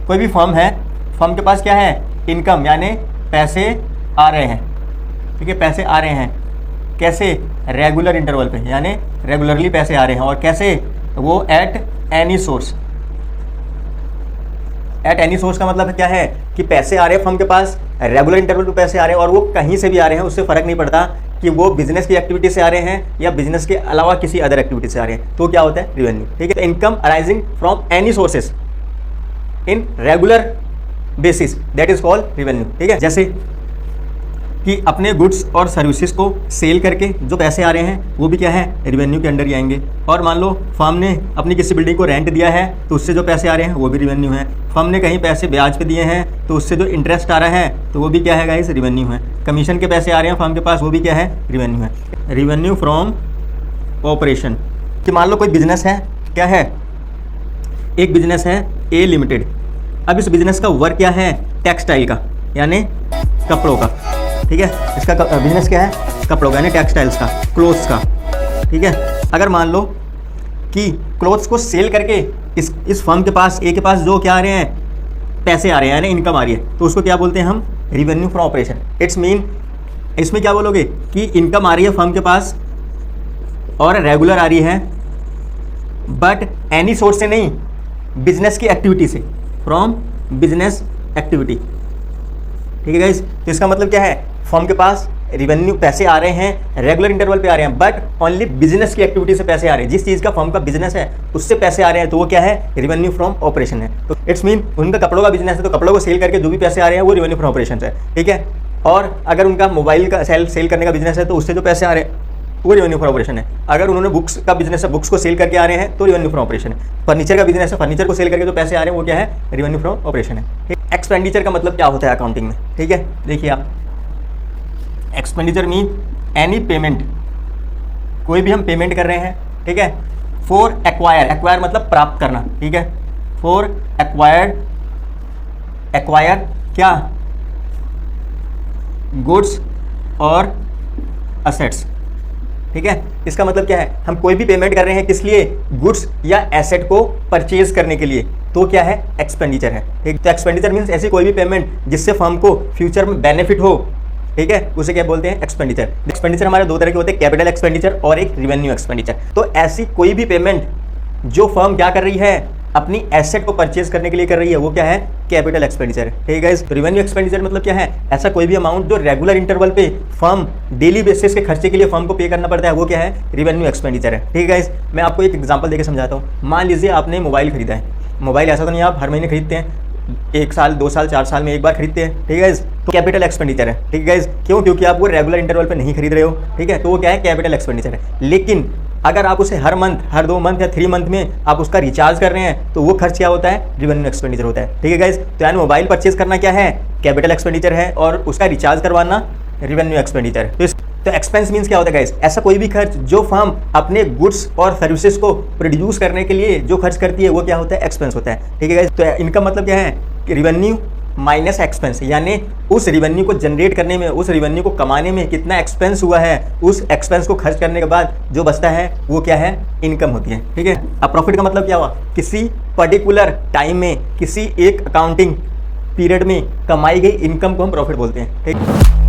कोई भी फर्म है, फर्म के पास क्या है, इनकम यानी पैसे आ रहे हैं, ठीक है, पैसे आ रहे हैं, कैसे, रेगुलर इंटरवल पे, यानी रेगुलरली पैसे आ रहे हैं, और कैसे, वो at any source. At any source का मतलब क्या है कि पैसे आ रहे हैं फर्म के पास, रेगुलर इंटरवल पे पैसे आ रहे हैं, और वो कहीं से भी आ रहे हैं, उससे फ़र्क नहीं पड़ता कि वो बिजनेस की एक्टिविटी से आ रहे हैं या बिजनेस के अलावा किसी अदर एक्टिविटी से आ रहे हैं, तो क्या होता है, रिवेन्यू। ठीक है, income arising from any sources in regular basis, that is called revenue. ठीक है, जैसे कि अपने गुड्स और सर्विसेज को सेल करके जो पैसे आ रहे हैं वो भी क्या है, रिवेन्यू के अंडर ही आएंगे। और मान लो फर्म ने अपनी किसी बिल्डिंग को रेंट दिया है तो उससे जो पैसे आ रहे हैं वो भी रिवेन्यू है। फर्म ने कहीं पैसे ब्याज पे दिए हैं तो उससे जो इंटरेस्ट आ रहा है तो वो भी क्या है गाइस, रिवेन्यू है। कमीशन के पैसे आ रहे हैं फर्म के पास, वो भी क्या है, रिवेन्यू है। रिवेन्यू फ्रॉम ऑपरेशन, कि मान लो कोई बिजनेस है, क्या है, एक बिजनेस है ए लिमिटेड। अब इस बिजनेस का वर्क क्या है, टेक्सटाइल का, यानी कपड़ों का। ठीक है, इसका बिजनेस क्या है, कपड़ों का, यानी टेक्सटाइल्स का, क्लोथ्स का। ठीक है, अगर मान लो कि क्लोथ्स को सेल करके इस फर्म के पास, ए के पास जो क्या आ रहे हैं, पैसे आ रहे हैं, यानी इनकम आ रही है, तो उसको क्या बोलते हैं हम, revenue from operation. It's mean, इसमें क्या बोलोगे कि इनकम आ रही है फर्म के पास और रेगुलर आ रही है, बट एनी सोर्स से नहीं, बिजनेस की एक्टिविटी से, फ्रॉम बिजनेस एक्टिविटी। ठीक है गाइस, तो इसका मतलब क्या है, फर्म के पास रिवेन्यू पैसे आ रहे हैं, रेगुलर इंटरवल पे आ रहे हैं, बट ओनली बिजनेस की एक्टिविटी से पैसे आ रहे हैं। जिस चीज़ का फर्म का बिजनेस है उससे पैसे आ रहे हैं तो वो क्या है, रिवेन्यू फ्रॉम ऑपरेशन है। तो इट्स मीन उनका कपड़ों का बिजनेस है तो कपड़ों को सेल करके जो भी पैसे आ रहे हैं वो रिवेन्यू फ्रॉम ऑपरेशन है। ठीक है, और अगर उनका मोबाइल का सेल करने का बिजनेस है तो उससे जो पैसे आ रहे हैं वो रिवेन्यू फ्रॉम ऑपरेशन है। अगर उन्होंने बुक्स का बिजनेस है, बुक्स को सेल करके आ रहे हैं तो रिवेन्यू फ्रॉम ऑपरेशन है। फर्नीचर का बिजनेस है, फर्नीचर को सेल करके जो पैसे आ रहे हैं वो क्या है, रिवेन्यू फ्रॉम ऑपरेशन है। एक्सपेंडिचर का मतलब क्या होता है अकाउंटिंग में, ठीक है, देखिए आप, एक्सपेंडिचर मीन एनी पेमेंट, कोई भी हम पेमेंट कर रहे हैं, ठीक है, फॉर एक्वायर, एक्वायर मतलब प्राप्त करना, ठीक है, फॉर एक्वायर्ड, एक्वायर क्या, गुड्स और असेट्स। ठीक है, इसका मतलब क्या है, हम कोई भी पेमेंट कर रहे हैं किस लिए, गुड्स या एसेट को परचेज करने के लिए, तो क्या है, एक्सपेंडिचर है। ठीक, तो एक्सपेंडिचर मीन्स ऐसी कोई भी पेमेंट जिससे फर्म को फ्यूचर में बेनिफिट हो, ठीक है, उसे क्या बोलते हैं, एक्सपेंडिचर। एक्सपेंडिचर हमारे दो तरह के होते हैं, कैपिटल एक्सपेंडिचर और एक रिवेन्यू एक्सपेंडिचर। तो ऐसी कोई भी पेमेंट जो फर्म क्या कर रही है, अपनी एसेट को परचेज करने के लिए कर रही है, वो क्या है, कैपिटल एक्सपेंडिचर है। ठीक है, तो रिवेन्यू एक्सपेंडिचर मतलब क्या है, ऐसा कोई भी अमाउंट जो रेगुलर इंटरवल पे फर्म डेली बेसिस के खर्चे के लिए फर्म को पे करना पड़ता है, वो क्या है, रिवेन्यू एक्सपेंडिचर है। ठीक है, मैं आपको एक एग्जांपल देकर समझाता हूँ। मान लीजिए आपने मोबाइल खरीदा है, मोबाइल ऐसा तो नहीं आप हर महीने खरीदते हैं, 1 साल 2 साल 4 साल में एक बार खरीदते हैं। ठीक है, तो कैपिटल एक्सपेंडिचर है। ठीक है, क्यों, क्योंकि आप वो रेगुलर इंटरवल पे नहीं खरीद रहे हो। ठीक है, तो वो क्या है, कैपिटल एक्सपेंडिचर है। लेकिन अगर आप उसे हर मंथ, हर 2 मंथ या 3 मंथ में आप उसका रिचार्ज कर रहे हैं तो वो खर्च क्या होता है, रिवेन्यू एक्सपेंडिचर होता है। ठीक है गाइस, तो यानी मोबाइल परचेज करना क्या है, कैपिटल एक्सपेंडिचर है, और उसका रिचार्ज करवाना रिवेन्यू एक्सपेंडिचर है। तो एक्सपेंस मीन्स क्या होता है गाइस, ऐसा कोई भी खर्च जो फर्म अपने गुड्स और सर्विसेज को प्रोड्यूस करने के लिए जो खर्च करती है वो क्या होता है, एक्सपेंस होता है। ठीक है गाइस, तो इनकम मतलब क्या है, रिवेन्यू माइनस एक्सपेंस, यानी उस रिवेन्यू को जनरेट करने में, उस रिवेन्यू को कमाने में कितना एक्सपेंस हुआ है, उस एक्सपेंस को खर्च करने के बाद जो बचता है वो क्या है, इनकम होती है। ठीक है, अब प्रॉफिट का मतलब क्या हुआ, किसी पर्टिकुलर टाइम में, किसी एक अकाउंटिंग पीरियड में कमाई गई इनकम को हम प्रॉफिट बोलते हैं। ठीक।